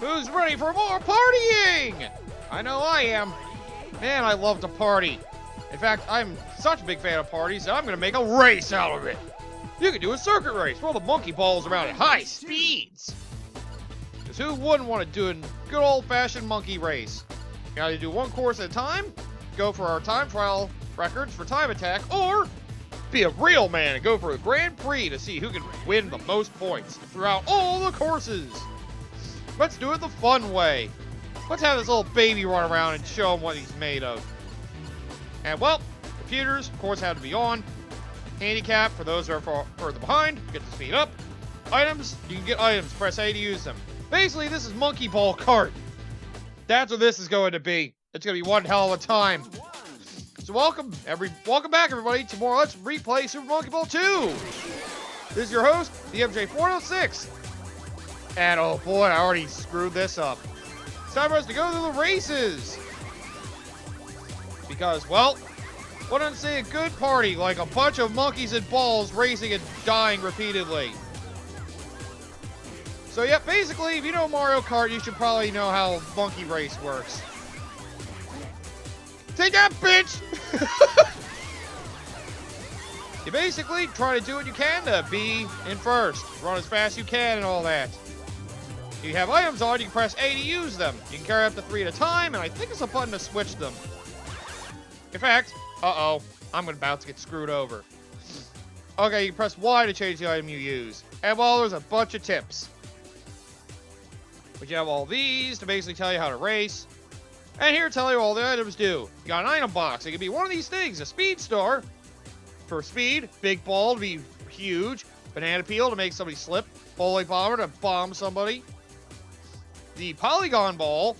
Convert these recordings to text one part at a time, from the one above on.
Who's ready for more partying? I know I am. Man, I love to party. In fact, I'm such a big fan of parties that I'm going to make a race out of it. You can do a circuit race, roll the monkey balls around at high speeds. Because who wouldn't want to do a good old-fashioned monkey race? You gotta do one course at a time, go for our time trial records for time attack, or be a real man and go for a Grand Prix to see who can win the most points throughout all the courses. Let's do it the fun way. Let's have this little baby run around and show him what he's made of. And well, computers, of course, have to be on. Handicap, for those who are further behind, get the speed up. Items, you can get items, press A to use them. Basically, this is Monkey Ball Kart. That's what this is going to be. It's going to be one hell of a time. So welcome back, everybody, to more Let's Replay Super Monkey Ball 2. This is your host, the MJ406. And oh boy, I already screwed this up. It's time for us to go through the races. Because, well, what doesn't say a good party like a bunch of monkeys and balls racing and dying repeatedly? So yeah, basically, if you know Mario Kart, you should probably know how Monkey Race works. Take that, bitch! You basically try to do what you can to be in first. Run as fast as you can and all that. If you have items on, you can press A to use them. You can carry up to 3 at a time, and I think it's a button to switch them. In fact, uh-oh, I'm about to get screwed over. Okay, you press Y to change the item you use. And well, there's a bunch of tips. But you have all these to basically tell you how to race. And here to tell you all the items do. You got an item box. It can be one of these things. A speed star for speed. Big ball to be huge. Banana peel to make somebody slip. Holy bomber to bomb somebody. The polygon ball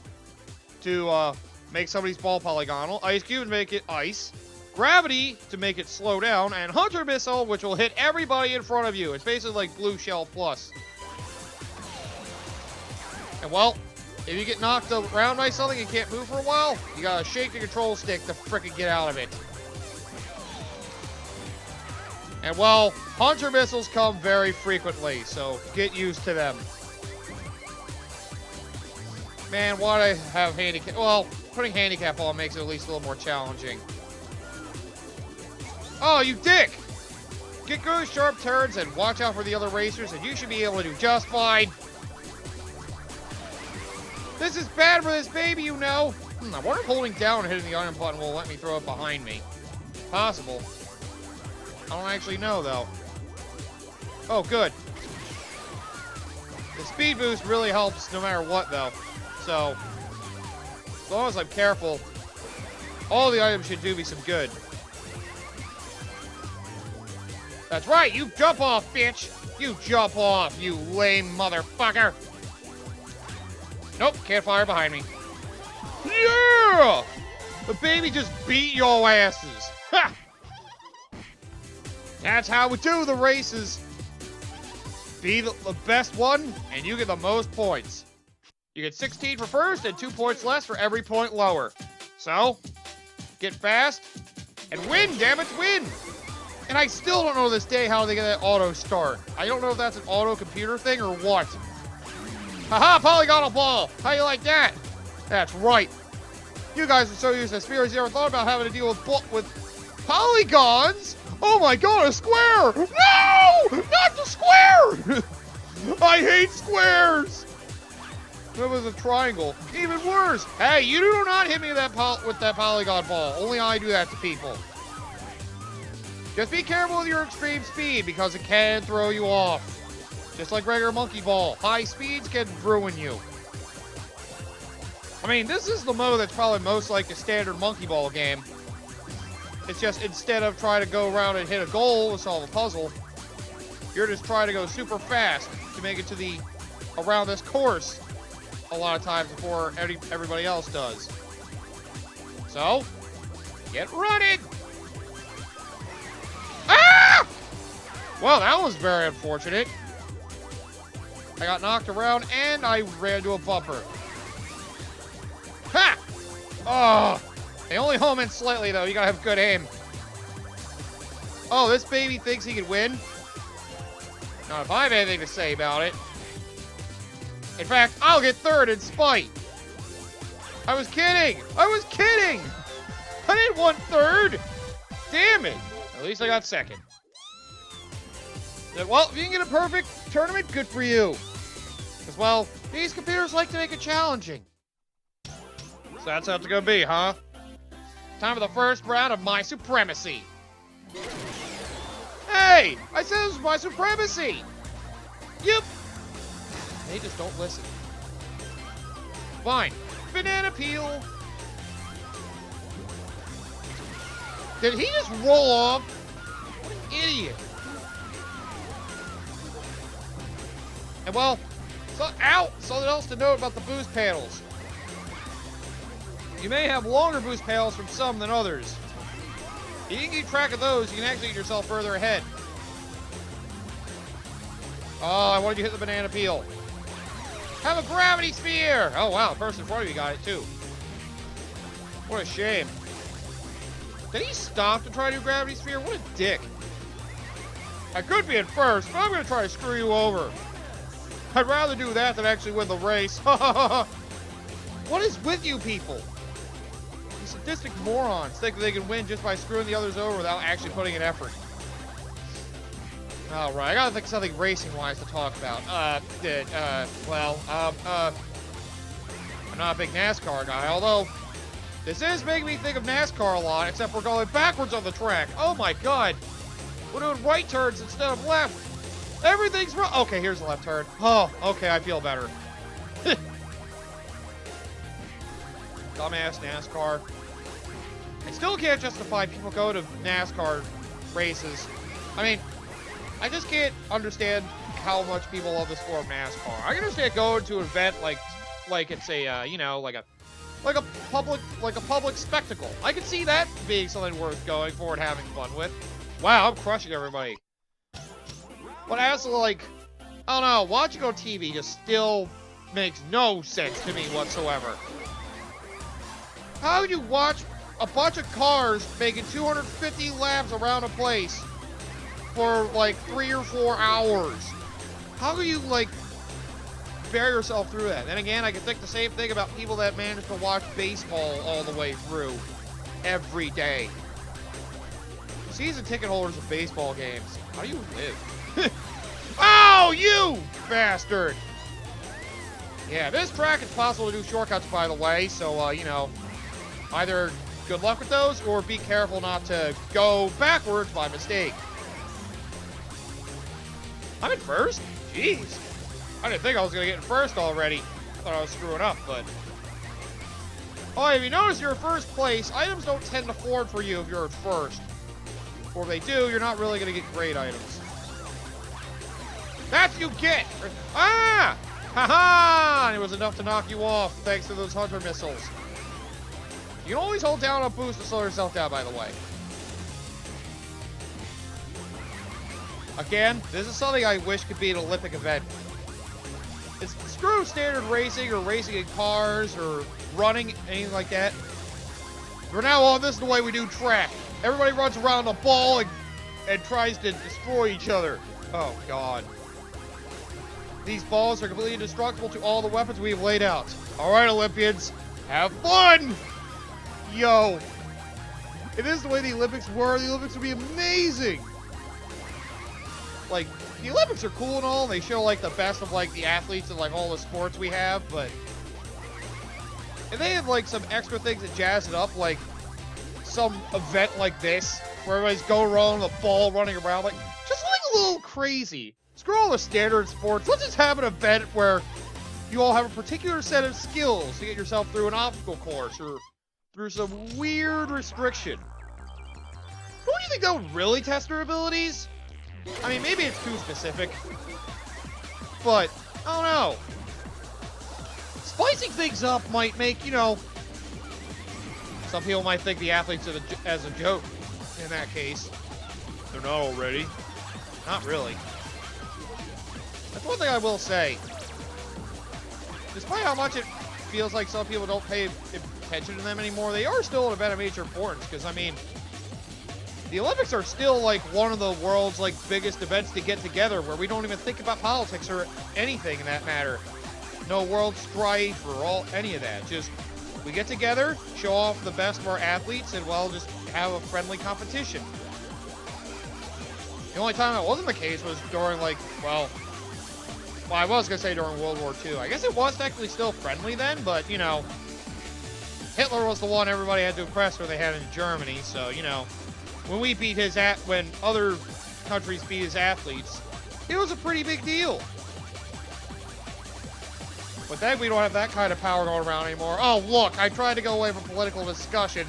to make somebody's ball polygonal. Ice cube to make it ice. Gravity to make it slow down. And hunter missile, which will hit everybody in front of you. It's basically like Blue Shell Plus. And well, if you get knocked around by something and can't move for a while, you gotta shake the control stick to frickin' get out of it. And well, hunter missiles come very frequently, so get used to them. Man, why'd I have handicap? Well, putting handicap on makes it at least a little more challenging. Oh, you dick! Get good sharp turns and watch out for the other racers, and you should be able to do just fine. This is bad for this baby, you know. I wonder if holding down and hitting the iron button will let me throw it behind me. Possible. I don't actually know, though. Oh, good. The speed boost really helps no matter what, though. So, as long as I'm careful, all the items should do me some good. That's right, you jump off, bitch! You jump off, you lame motherfucker! Nope, can't fire behind me. Yeah! The baby just beat your asses. Ha! That's how we do the races. Be the best one, and you get the most points. You get 16 for first, and 2 points less for every point lower. So, get fast, and win, damn it, win! And I still don't know to this day how they get that auto start. I don't know if that's an auto computer thing or what. Haha, polygonal ball! How you like that? That's right. You guys are so used to spheres, you ever thought about having to deal with polygons? Oh my god, a square! No! Not the square! I hate squares! That was a triangle. Even worse. Hey, you do not hit me with that polygon ball. Only I do that to people. Just be careful with your extreme speed because it can throw you off. Just like regular monkey ball, high speeds can ruin you. I mean, this is the mode that's probably most like a standard monkey ball game. It's just instead of trying to go around and hit a goal to solve a puzzle, you're just trying to go super fast to make it to around this course a lot of times before everybody else does. So, get running! Ah! Well, that was very unfortunate. I got knocked around, and I ran into a bumper. Ha! Oh! They only home in slightly, though. You gotta have good aim. Oh, this baby thinks he can win? Not if I have anything to say about it. In fact, I'll get third in spite. I was kidding. I was kidding. I didn't want third. Damn it. At least I got second. Well, if you can get a perfect tournament, good for you. Because, well, these computers like to make it challenging. So that's how it's going to be, huh? Time for the first round of My Supremacy. Hey! I said this was My Supremacy! Yep. They just don't listen. Fine. Banana peel. Did he just roll off? What an idiot. And well, something else to note about the boost panels. You may have longer boost panels from some than others. If you can keep track of those, you can actually get yourself further ahead. Oh, I wanted you to hit the banana peel. Have a gravity sphere! Oh wow, the person in front of you got it too. What a shame. Did he stop to try to do gravity sphere? What a dick. I could be in first, but I'm going to try to screw you over. I'd rather do that than actually win the race. What is with you people? These sadistic morons think that they can win just by screwing the others over without actually putting in effort. Alright, I gotta think of something racing-wise to talk about. I'm not a big NASCAR guy, although this is making me think of NASCAR a lot, except we're going backwards on the track. Oh my god. We're doing right turns instead of left. Everything's wrong. Okay, here's the left turn. Oh, okay, I feel better. Dumbass NASCAR. I still can't justify people go to NASCAR races. I mean, I just can't understand how much people love this form of NASCAR. I can understand going to an event like it's a, like a public spectacle. I can see that being something worth going for and having fun with. Wow, I'm crushing everybody. But as like, I don't know, watching on TV just still makes no sense to me whatsoever. How would you watch a bunch of cars making 250 laps around a place for like 3 or 4 hours? How do you like bear yourself through that? Then again, I can think the same thing about people that manage to watch baseball all the way through every day. Season ticket holders of baseball games, how do you live? Oh, you bastard! Yeah, this track is possible to do shortcuts, by the way, so, you know, either good luck with those or be careful not to go backwards by mistake. I'm in first? Jeez. I didn't think I was going to get in first already. I thought I was screwing up, but... Oh, if you notice you're in first place, items don't tend to forward for you if you're in first. Or if they do, you're not really going to get great items. That's what you get! Ah! Ha-ha! And it was enough to knock you off, thanks to those Hunter missiles. You can always hold down a boost to slow yourself down, by the way. Again, this is something I wish could be an Olympic event. It's screw standard racing or racing in cars or running, anything like that. From now on, this is the way we do track. Everybody runs around the ball and tries to destroy each other. Oh, God. These balls are completely indestructible to all the weapons we have laid out. All right, Olympians, have fun! Yo. If this is the way the Olympics were, the Olympics would be amazing! Like, the Olympics are cool and all, and they show, like, the best of, like, the athletes and, like, all the sports we have, but... if they have, like, some extra things that jazz it up, like, some event like this, where everybody's going around the ball running around, like, just, like, a little crazy. Screw all the standard sports. Let's just have an event where you all have a particular set of skills to get yourself through an obstacle course or through some weird restriction. Don't you think that would really test your abilities? I mean, maybe it's too specific, but I don't know. Spicing things up might make, you know, some people might think the athletes as a joke in that case. They're not already. Not really. That's one thing I will say. Despite how much it feels like some people don't pay attention to them anymore, they are still an event of major importance, because, I mean, the Olympics are still, like, one of the world's, like, biggest events to get together, where we don't even think about politics or anything in that matter. no world strife or any of that. Just, we get together, show off the best of our athletes, and, well, just have a friendly competition. The only time that wasn't the case was during, like, well, I was going to say during World War II. I guess it was technically still friendly then, but, you know, Hitler was the one everybody had to impress when they had in Germany, so, you know, when we beat when other countries beat his athletes, it was a pretty big deal. But then we don't have that kind of power going around anymore. Oh, look, I tried to go away from political discussion,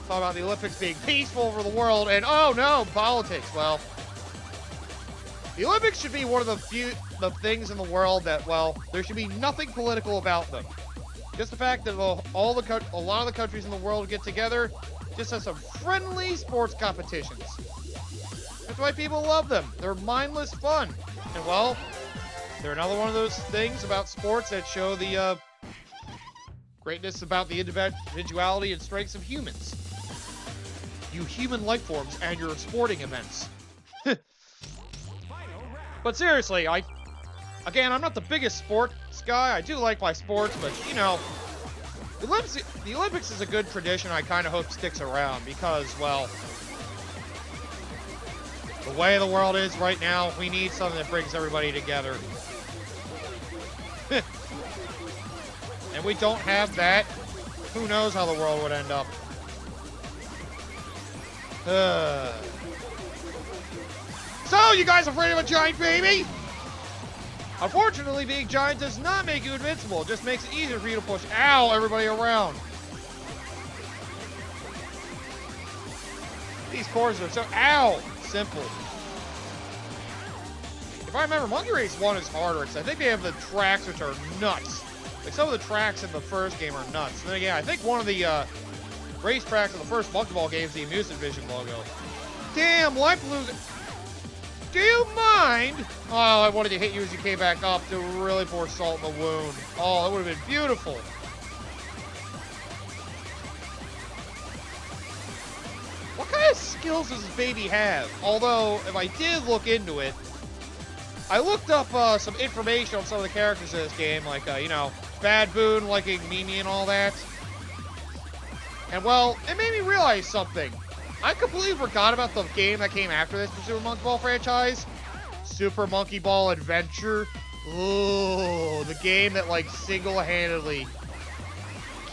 talk about the Olympics being peaceful over the world, and oh no, politics. Well, the Olympics should be one of the things in the world that, well, there should be nothing political about them. Just the fact that a lot of the countries in the world get together, just have some friendly sports competitions. That's why people love them. They're mindless fun. And, well, they're another one of those things about sports that show the greatness about the individuality and strengths of humans. You human life forms and your sporting events. But seriously, again, I'm not the biggest sports guy. I do like my sports, but, you know, the Olympics is a good tradition I kind of hope sticks around because, well, the way the world is right now, we need something that brings everybody together. And we don't have that. Who knows how the world would end up. So, you guys afraid of a giant baby? Unfortunately, being giant does not make you invincible. It just makes it easier for you to push, everybody around. These courses are so, simple. If I remember, Monkey Race 1 is harder, because I think they have the tracks which are nuts. Like, some of the tracks in the first game are nuts. And then again, I think one of the race tracks in the first Monkey Ball game is the Amusement Vision logo. Damn, Life Losing. Do you mind? Oh, I wanted to hit you as you came back up to really pour salt in the wound. Oh, that would have been beautiful. What kind of skills does this baby have? Although, if I did look into it, I looked up some information on some of the characters in this game, like, you know, Bad Boon liking Mimi and all that. And, well, it made me realize something. I completely forgot about the game that came after this, the Super Monkey Ball franchise. Super Monkey Ball Adventure. Ooh, the game that, like, single-handedly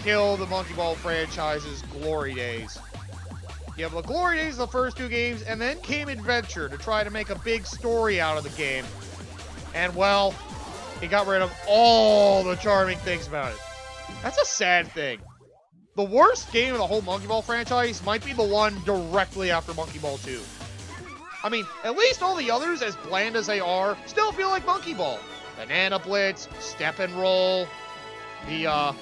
killed the Monkey Ball franchise's glory days. Yeah, but the glory days of the first two games, and then came Adventure to try to make a big story out of the game. And, well, it got rid of all the charming things about it. That's a sad thing. The worst game of the whole Monkey Ball franchise might be the one directly after Monkey Ball 2. I mean, at least all the others, as bland as they are, still feel like Monkey Ball. Banana Blitz, Step and Roll, the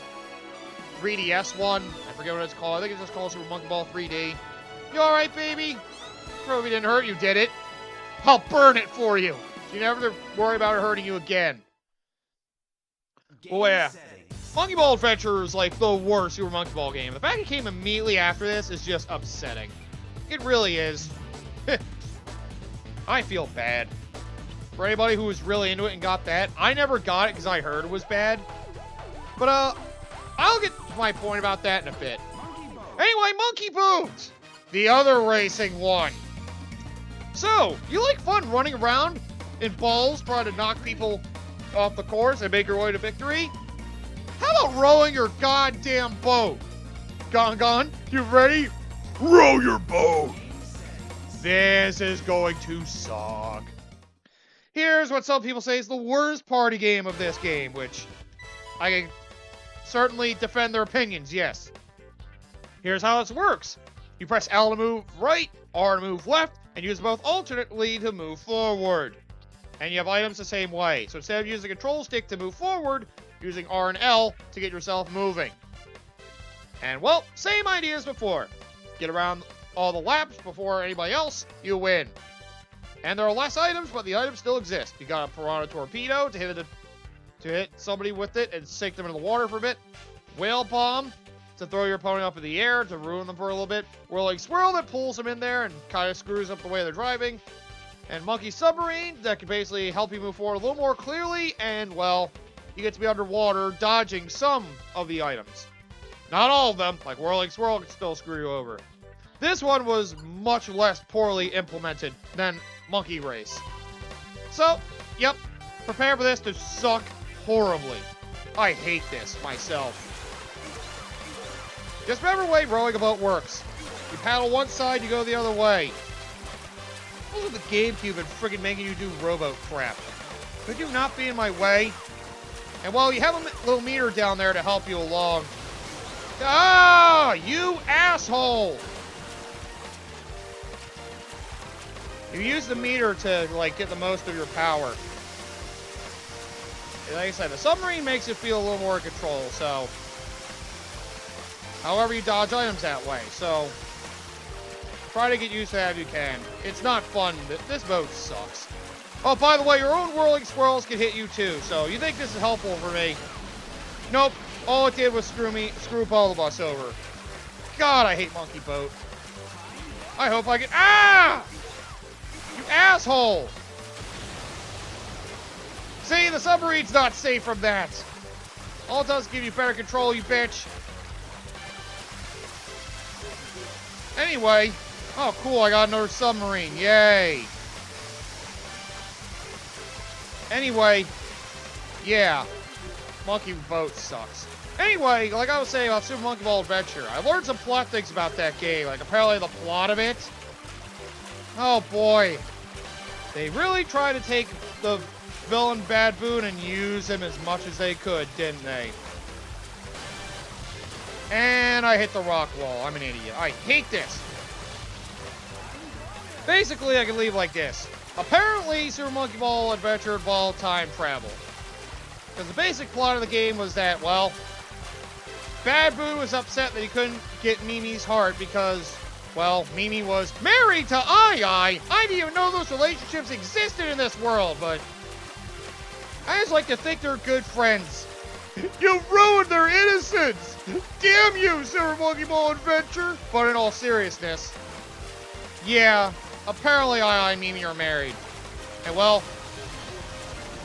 3DS one, I forget what it's called. I think it's just called Super Monkey Ball 3D. You alright, baby? Probably didn't hurt you, did it? I'll burn it for you. So you never worry about it hurting you again. Oh yeah. Monkey Ball Adventure is like the worst Super Monkey Ball game. The fact it came immediately after this is just upsetting. It really is. I feel bad. For anybody who was really into it and got that, I never got it because I heard it was bad. But, I'll get to my point about that in a bit. Anyway, Monkey Boots! The other racing one. So, you like fun running around in balls trying to knock people off the course and make your way to victory? How about rowing your goddamn boat? Gong, you ready? Row your boat! This is going to suck. Here's what some people say is the worst party game of this game, which I can certainly defend their opinions, yes. Here's how this works. You press L to move right, R to move left, and use both alternately to move forward. And you have items the same way. So instead of using a control stick to move forward, using R and L to get yourself moving. And, well, same idea as before. Get around all the laps before anybody else, you win. And there are less items, but the items still exist. You got a Piranha Torpedo to hit somebody with it and sink them into the water for a bit. Whale Bomb to throw your opponent up in the air to ruin them for a little bit. Whirling Swirl that pulls them in there and kind of screws up the way they're driving. And Monkey Submarine that can basically help you move forward a little more clearly and, well, you get to be underwater dodging some of the items. Not all of them, like Whirling Swirl can still screw you over. This one was much less poorly implemented than Monkey Race. So, yep, prepare for this to suck horribly. I hate this myself. Just remember the way rowing a boat works. You paddle one side, you go the other way. Look at the GameCube and friggin' making you do rowboat crap. Could you not be in my way? And well, you have a little meter down there to help you along. Ah, you asshole! You use the meter to, like, get the most of your power. Like I said, the submarine makes you feel a little more in control, so... However you dodge items that way, so... Try to get used to that if you can. It's not fun. This boat sucks. Oh, by the way, your own whirling swirls can hit you too, so you think this is helpful for me. Nope. All it did was screw all of us over. God, I hate Monkey Boat. I hope I get... Ah! You asshole! See, the submarine's not safe from that. All it does is give you better control, you bitch. Anyway... Oh, cool, I got another submarine. Yay. Anyway, yeah. Monkey Boat sucks. Anyway, like I was saying about Super Monkey Ball Adventure, I learned some plot things about that game. Like, apparently the plot of it. Oh, boy. They really tried to take the villain Bad Boon and use him as much as they could, didn't they? And I hit the rock wall. I'm an idiot. I hate this. Basically, I can leave like this. Apparently, Super Monkey Ball Adventure involved time travel. Because the basic plot of the game was that, well, Bad Boo was upset that he couldn't get Mimi's heart because, well, Mimi was married to Ai. I didn't even know those relationships existed in this world, but I just like to think they're good friends. You ruined their innocence! Damn you, Super Monkey Ball Adventure! But in all seriousness, yeah, apparently Ai and Mimi are married. And well,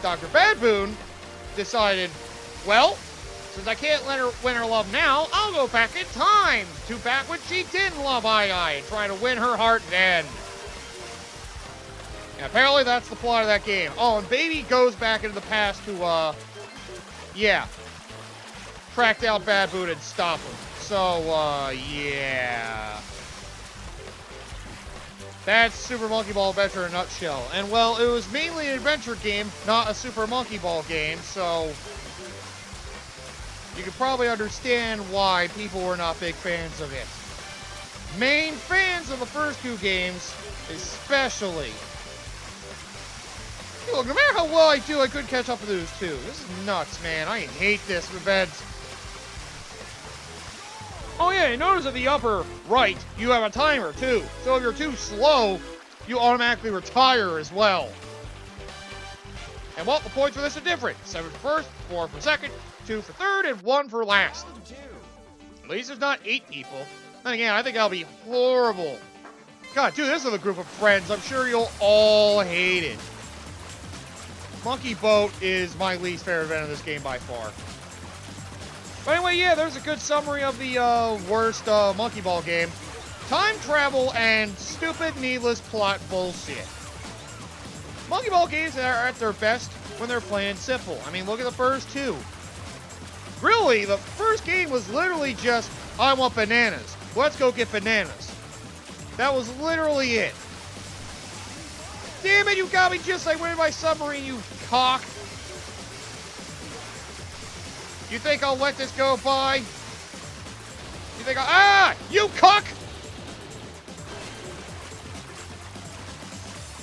Dr. Bad Boon decided, well, since I can't let her win her love now, I'll go back in time to back when she didn't love Ai and try to win her heart then. And apparently that's the plot of that game. Oh, and Baby goes back into the past to, yeah, track down Bad Boon and stop him. So, yeah. That's Super Monkey Ball Adventure in a nutshell. And, well, it was mainly an adventure game, not a Super Monkey Ball game, so you could probably understand why people were not big fans of it. Main fans of the first two games, especially. Hey, look, no matter how well I do, I couldn't catch up with those two. This is nuts, man. I hate this event. Oh yeah, notice at the upper right, you have a timer too. So if you're too slow, you automatically retire as well. And well, the points for this are different. 7 for first, 4 for second, 2 for third, and 1 for last. At least there's not 8 people. Then again, I think that'll be horrible. God, dude, this is a group of friends. I'm sure you'll all hate it. Monkey Boat is my least favorite event of this game by far. But anyway, yeah, there's a good summary of the worst Monkey Ball game. Time travel and stupid, needless plot bullshit. Monkey Ball games are at their best when they're plain and simple. I mean, look at the first two. Really, the first game was literally just, I want bananas. Let's go get bananas. That was literally it. Damn it, you got me just like winning my submarine, you cock. You think I'll let this go by? You think you cuck!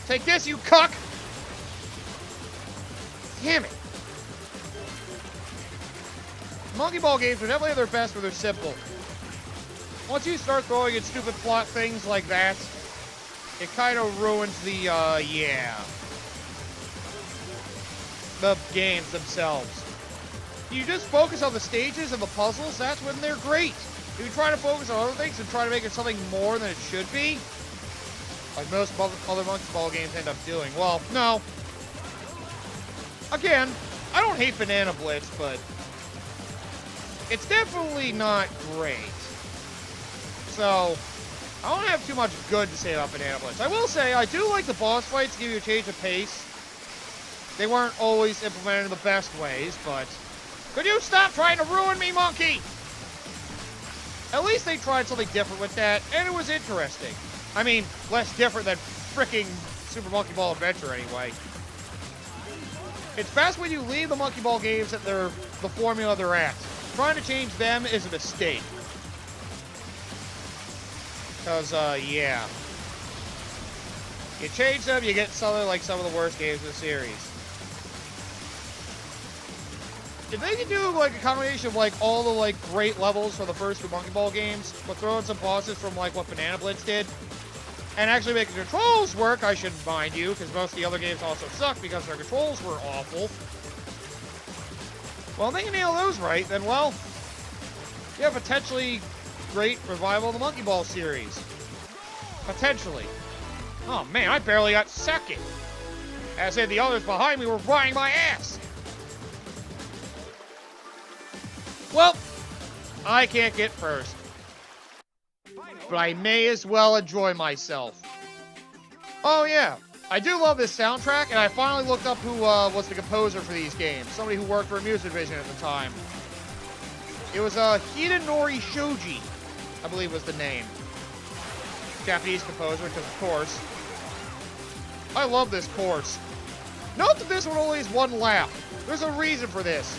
Take this, you cuck! Damn it. Monkey Ball games are definitely at their best when they're simple. Once you start throwing in stupid plot things like that, it kind of ruins the, the games themselves. You just focus on the stages and the puzzles, that's when they're great. If you try to focus on other things and try to make it something more than it should be, like most other Monkey Ball games end up doing, well, no. Again, I don't hate Banana Blitz, but it's definitely not great. So, I don't have too much good to say about Banana Blitz. I will say, I do like the boss fights to give you a change of pace. They weren't always implemented in the best ways, but... Could you stop trying to ruin me, monkey? At least they tried something different with that, and it was interesting. I mean, less different than fricking Super Monkey Ball Adventure, anyway. It's best when you leave the Monkey Ball games at the formula they're at. Trying to change them is a mistake. Because, yeah. You change them, you get something like some of the worst games in the series. If they could do, like, a combination of, like, all the, like, great levels for the first two Monkey Ball games, but throw in some bosses from, like, what Banana Blitz did, and actually make the controls work, I shouldn't mind you, because most of the other games also suck because their controls were awful. Well, if they can nail those right, then, well, you have potentially great revival of the Monkey Ball series. Potentially. Oh, man, I barely got second. As in, the others behind me were riding my ass. Well, I can't get first. But I may as well enjoy myself. Oh, yeah. I do love this soundtrack, and I finally looked up who was the composer for these games. Somebody who worked for Music Division at the time. It was Hidenori Shoji, I believe was the name. Japanese composer, because of course. I love this course. Note that this one only has one lap. There's a reason for this.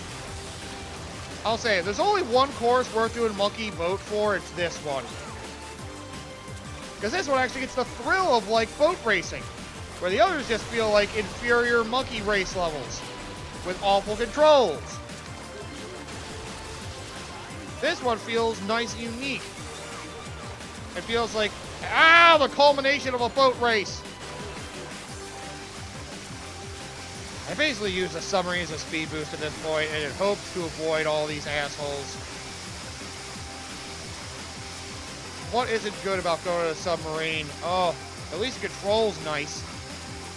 I'll say it. There's only one course worth doing monkey boat for. It's this one. Because this one actually gets the thrill of, like, boat racing. Where the others just feel like inferior monkey race levels. With awful controls. This one feels nice and unique. It feels like, the culmination of a boat race. I basically use the submarine as a speed boost at this point, and it hopes to avoid all these assholes. What isn't good about going to a submarine? Oh, at least the control's nice.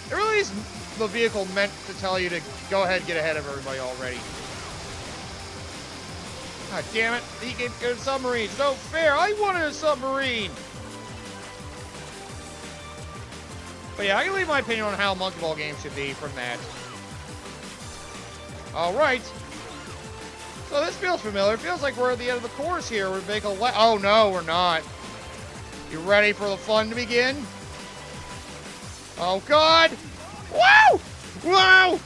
It really is the vehicle meant to tell you to go ahead and get ahead of everybody already. God damn it, he can go to submarines. No fair, I wanted a submarine. But yeah, I can leave my opinion on how Monkey Ball games should be from that. Alright. So this feels familiar. It feels like we're at the end of the course here. We make a oh no, we're not. You ready for the fun to begin? Oh god! Wow! Wow!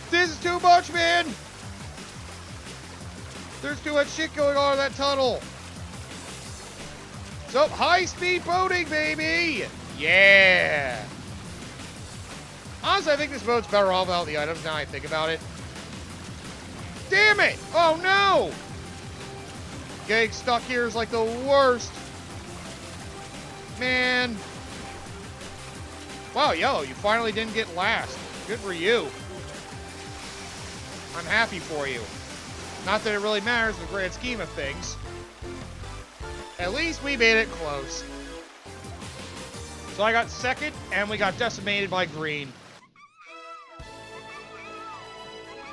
This is too much, man! There's too much shit going on in that tunnel. So, high-speed boating, baby! Yeah! Honestly, I think this boat's better off without the items now I think about it. Damn it! Oh no! Getting stuck here is like the worst. Man. Wow, Yellow, you finally didn't get last. Good for you. I'm happy for you. Not that it really matters in the grand scheme of things. At least we made it close. So I got second, and we got decimated by green.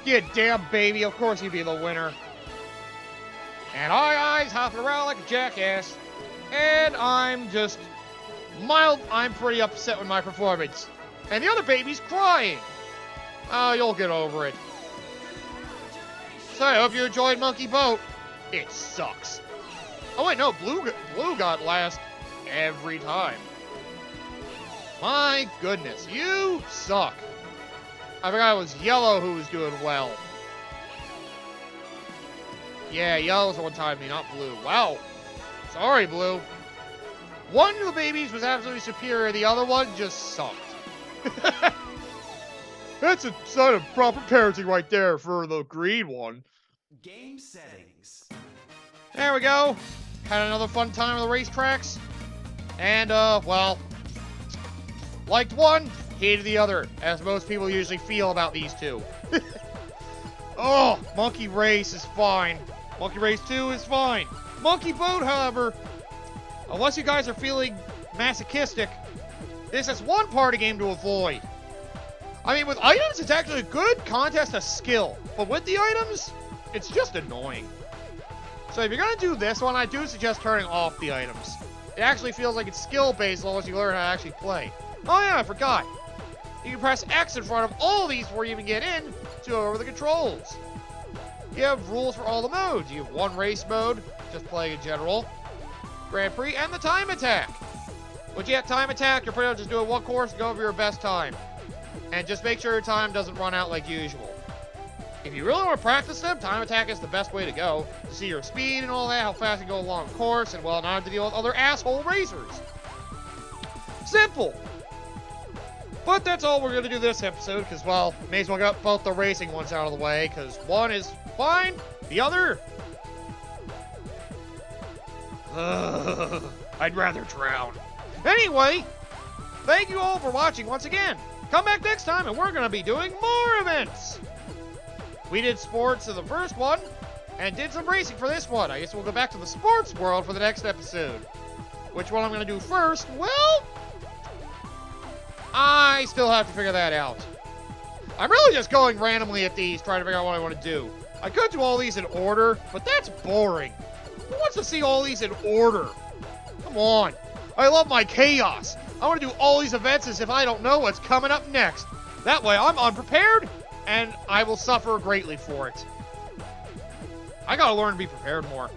You damn baby, of course you'd be the winner. And eyes hopping around like a jackass. And I'm just I'm pretty upset with my performance. And the other baby's crying. Oh, you'll get over it. So I hope you enjoyed Monkey Boat. It sucks. Oh wait, no, Blue got last every time. My goodness, you suck. I forgot it was Yellow who was doing well. Yeah, Yellow's the one time me, not Blue. Wow. Sorry, Blue. One of the babies was absolutely superior. The other one just sucked. That's a sign of proper parenting right there for the green one. Game settings. There we go. Had another fun time on the racetracks. And, well, liked one, hated the other, as most people usually feel about these two. Oh, Monkey Race is fine. Monkey Race 2 is fine. Monkey Boat, however, unless you guys are feeling masochistic, this is one party game to avoid. I mean, with items, it's actually a good contest of skill. But with the items, it's just annoying. So if you're going to do this one, I do suggest turning off the items. It actually feels like it's skill-based as long as you learn how to actually play. Oh yeah, I forgot. You can press X in front of all of these before you even get in to go over the controls. You have rules for all the modes. You have one race mode, just playing in general, Grand Prix, and the time attack. Once you have time attack, you're pretty much just doing one course and go over your best time. And just make sure your time doesn't run out like usual. If you really want to practice them, time attack is the best way to go. To see your speed and all that, how fast you go along course, and well, not have to deal with other asshole racers. Simple. But that's all we're going to do this episode, because, well, may as well get both the racing ones out of the way, because one is fine, the other... I'd rather drown. Anyway, thank you all for watching once again. Come back next time, and we're going to be doing more events. We did sports in the first one, and did some racing for this one. I guess we'll go back to the sports world for the next episode. Which one I'm going to do first? Well, I still have to figure that out. I'm really just going randomly at these, trying to figure out what I want to do. I could do all these in order, but that's boring. Who wants to see all these in order? Come on. I love my chaos. I want to do all these events as if I don't know what's coming up next. That way I'm unprepared, and I will suffer greatly for it. I gotta learn to be prepared more.